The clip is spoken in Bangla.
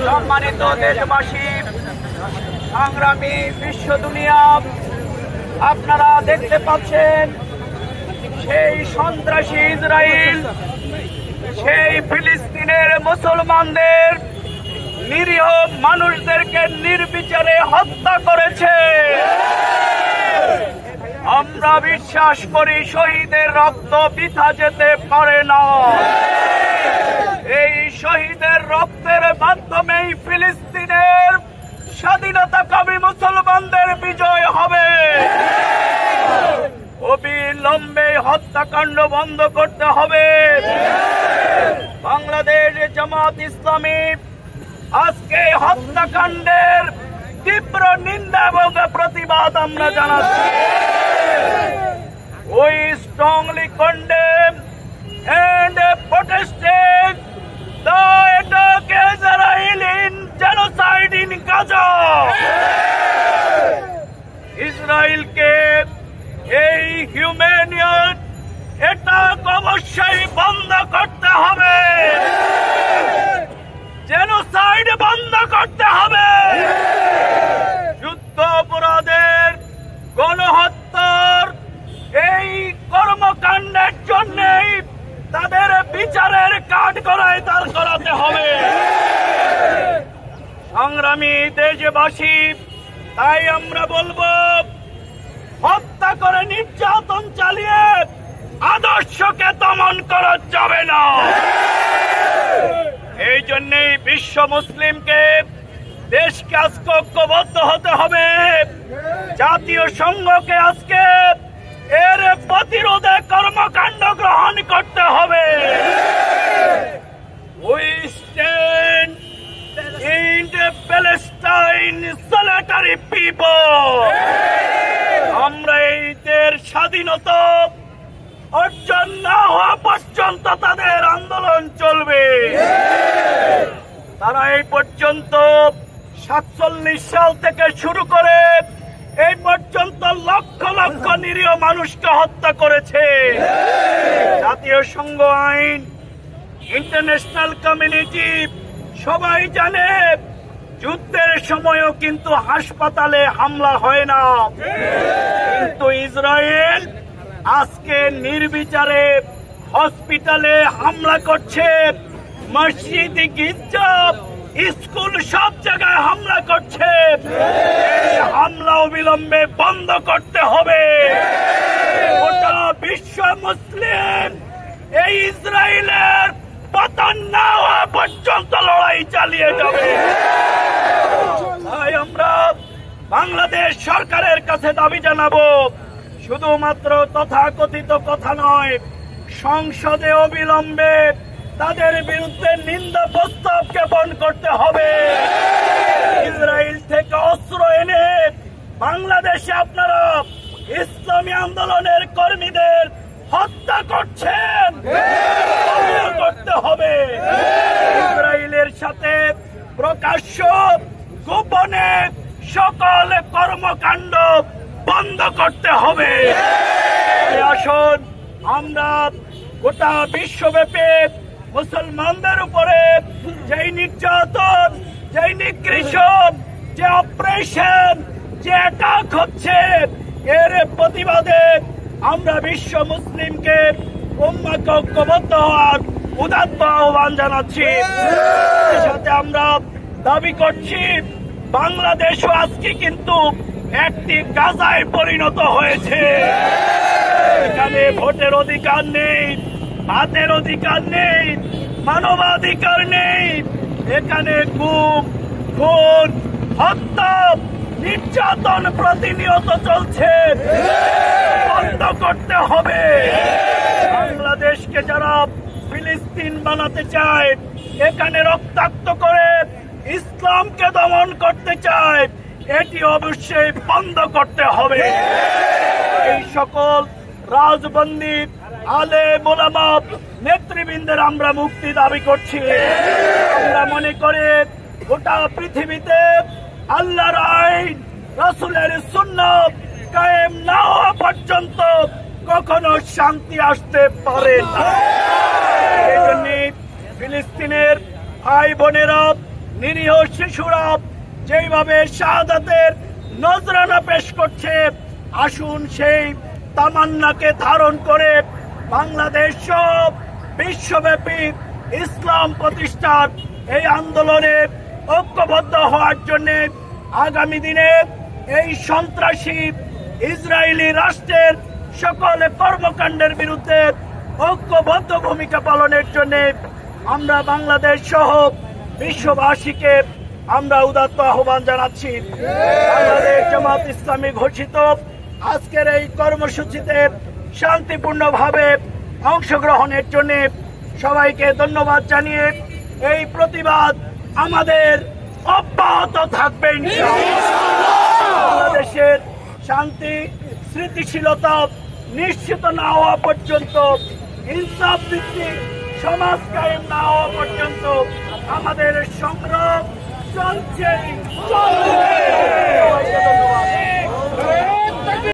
সম্মানিত দেশবাসী, সংগ্রামী বিশ্ব দুনিয়া, আপনারা দেখতে পাচ্ছেন সেই সন্ত্রাসী ইসরায়েল সেই ফিলিস্তিনের মুসলমানদের নিরীহ মানুষদেরকে নির্বিচারে হত্যা করেছে। আমরা বিশ্বাস করি শহীদের রক্ত বৃথা যেতে পারে না। এই শহীদের রক্তের মাধ্যমেই ফিলিস্তিনের স্বাধীনতাকামী মুসলমানদের বিজয় হবে। অবিলম্বে হত্যাকাণ্ড বন্ধ করতে হবে। বাংলাদেশ জামাত ইসলামী আজকে হত্যাকাণ্ডের তীব্র নিন্দা এবং প্রতিবাদ আমরা জানাচ্ছি। We strongly condemn and protest the attack Israel in genocide in Gaza. ইসরায়েলকে এই হিউম্যানিয়ন অ্যাটাক অবশ্যই বন্ধ করতে হবে। জেনোসাইড বন্ধ করতে হবে। যুদ্ধ অপরাধের, গণহত্যার এই কর্মকাণ্ডের জন্যই তাদের বিচারের কাঠগড়ায় দাঁড় করাতে হবে। সংগ্রামী দেশবাসী, তাই আমরা বলবো, হত্যা করে নির্যাতন চালিয়ে আদর্শকে দমন করা যাবে না। এই জন্যই বিশ্ব মুসলিমকে, দেশকে আজকে ঐক্যবদ্ধ হতে হবে। জাতীয় সংঘকে আজকে এর প্রতিরোধে কর্মকাণ্ড গ্রহণ করতে হবে। We stand in the Palestine solitary people. আমরা এই দেশের স্বাধীনতা অর্জন না হওয়া পর্যন্ত তাদের আন্দোলন চলবে। তারা এই পর্যন্ত 47 সাল থেকে শুরু করে এই পর্যন্ত লক্ষ লক্ষ নিরীহ মানুষকে হত্যা করেছে। জাতীয় সংঘ আইন, ইন্টারন্যাশনাল কমিউনিটি সবাই জানে যুদ্ধের সময়ও কিন্তু হাসপাতালে হামলা হয় না, কিন্তু ইসরায়েল আজকে নির্বিচারে হসপিটালে হামলা করছে, মসজিদ, গির্জা, স্কুল সব জায়গায় হামলা করছে। এই হামলা অবিলম্বে বন্ধ করতে হবে। গোটা বিশ্ব মুসলিম এই ইসরায়েলের পতন না হওয়া পর্যন্ত লড়াই চালিয়ে যাবে। তাই আমরা বাংলাদেশ সরকারের কাছে দাবি জানাবো, শুধুমাত্র তথাকথিত কথা নয়, সংসদে অবিলম্বে তাদের বিরুদ্ধে নিন্দা প্রস্তাব জ্ঞাপন করতে হবে। ইসরায়েল থেকে অস্ত্র এনে বাংলাদেশে আপনারা ইসলামী আন্দোলনের কর্মীদের হত্যা করছেন, করতে হবে। ইসরায়েলের সাথে প্রকাশ্য গোপনে সকল কর্মকাণ্ড বন্ধ করতে হবে। আসুন আমরা গোটা বিশ্বব্যাপী মুসলমানদের উপরে যেই নির্যাতন, যেই নিগৃহীত, যে অপারেশন, যে অ্যাটাক হচ্ছে, এর প্রতিবাদে আমরা বিশ্ব মুসলিমকে উম্মাহকে ঐক্যবদ্ধ হওয়ার উদাত্ত আহ্বান জানাচ্ছি। এর সাথে আমরা দাবি করছি, বাংলাদেশও আজকে কিন্তু একটি গাজায় পরিণত হয়েছে। এখানে ভোটের অধিকার নেই, ভাতের অধিকার নেই, মানবাধিকার নেই। এখানে গুম, খুন, হত্যা, নির্যাতন প্রতিনিয়ত চলছে, বন্ধ করতে হবে। বাংলাদেশকে যারা ফিলিস্তিন বানাতে চায়, এখানে রক্তাক্ত করে ইসলামকে দমন করতে চায়, এটি অবশ্যই বন্ধ করতে হবে। এই সকল রাজবন্দী আলেম ওলামা নেতৃবৃন্দের আমরা মুক্তি দাবি করছি। আমরা মনে করি গোটা পৃথিবীতে আল্লাহর আইন, রাসূলের সুন্নাত কায়েম না হওয়া পর্যন্ত কখনো শান্তি আসতে পারে না। এই জন্য ফিলিস্তিনের ভাই বোনেরা, নিরীহ শিশুরা যেইভাবে শাহাদাতের নজরানা পেশ করছে, আসুন সেই তামান্নাকে ধারণ করে বাংলাদেশ সব বিশ্বব্যাপী ইসলাম প্রতিষ্ঠার এই আন্দোলনে ঐক্যবদ্ধ হওয়ার জন্য আগামী দিনে এই সন্ত্রাসী ইসরায়েলি রাষ্ট্রের সকল কর্মকাণ্ডের বিরুদ্ধে ঐক্যবদ্ধ ভূমিকা পালনের জন্য আমরা বাংলাদেশ সহ বিশ্ববাসীকে আমরা উদাত্ত আহ্বান জানাচ্ছি। বাংলাদেশ জামাত ইসলামী ঘোষিত আজকের এই কর্মসূচিতে শান্তিপূর্ণভাবে অংশগ্রহণের জন্য সবাইকে ধন্যবাদ জানিয়ে এই প্রতিবাদ আমাদের অব্যাহত থাকবে। বাংলাদেশের শান্তি, স্থিতিশীলতা নিশ্চিত না হওয়া পর্যন্ত, ইনসাফ ভিত্তিক সমাজ কায়েম না হওয়া পর্যন্ত আমাদের সংগ্রাম চলছে। ধন্যবাদ।